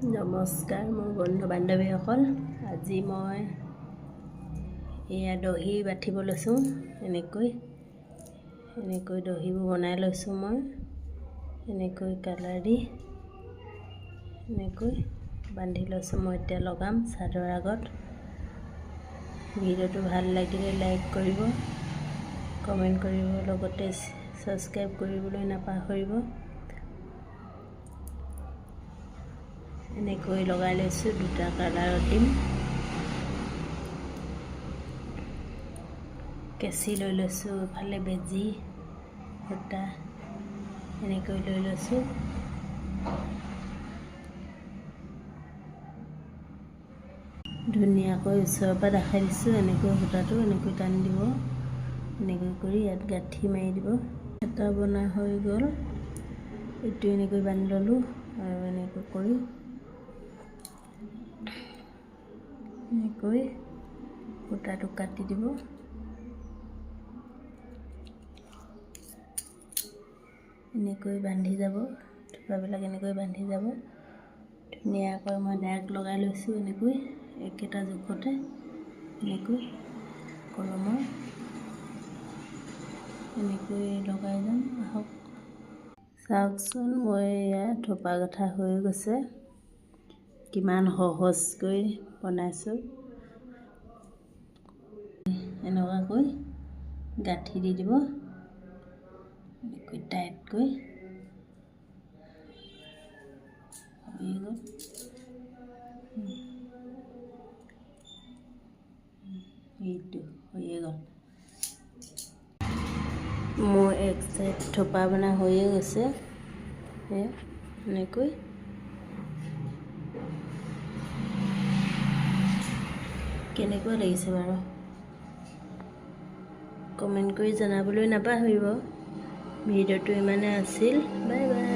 নমস্কাৰ মোৰ বন্ধু বান্ধৱীসকল। আজি মই এয়া দহি বাঠিব লৈছোঁ। এনেকৈ দহিবোৰ বনাই লৈছোঁ। মই এনেকৈ কালাৰ দি এনেকৈ বান্ধি লৈছোঁ। মই এতিয়া লগাম চাদৰ আগত। ভিডিঅ'টো ভাল লাগিলে লাইক কৰিব, কমেণ্ট কৰিব, লগতে ছাবস্ক্ৰাইব কৰিবলৈ নাপাহৰিব। এনেকৈ লগাই লৈছোঁ। দুটা কালাৰত দিম। কেঁচি লৈ লৈছোঁ, ইফালে বেজি সূতা এনেকৈ লৈ লৈছোঁ। ধুনীয়াকৈ ওচৰৰ পৰা দেখাই দিছোঁ। এনেকৈ সূতাটো এনেকৈ টানি দিব। এনেকৈ কৰি ইয়াত গাঁঠি মাৰি দিব। এটা বনা হৈ গ'ল। এইটো এনেকৈ বান্ধি ল'লোঁ আৰু এনেকৈ কৰি এনেকৈ সূতাটো কাটি দিব। এনেকৈ বান্ধি যাব। থোপাবিলাক এনেকৈ বান্ধি যাব। ধুনীয়াকৈ মই দাগ লগাই লৈছোঁ। এনেকৈ একেটা জোখতে এনেকৈ কলমৰ এনেকৈ লগাই যাম। আহক চাওকচোন, মই এয়া থোপা গঠা হৈ গৈছে। কিমান সহজকৈ বনাইছোঁ। এনেকুৱাকৈ গাঁঠি দি দিব। এনেকৈ টাইটকৈ হৈ গ'ল। এইটো হৈয়ে গ'ল। মোৰ এক চাইড থোপা বনা হৈয়ে গৈছে। এনেকৈ কেনেকুৱা লাগিছে বাৰু কমেণ্ট কৰি জনাবলৈ নাপাহৰিব। ভিডিঅ'টো ইমানে আছিল। Bye bye.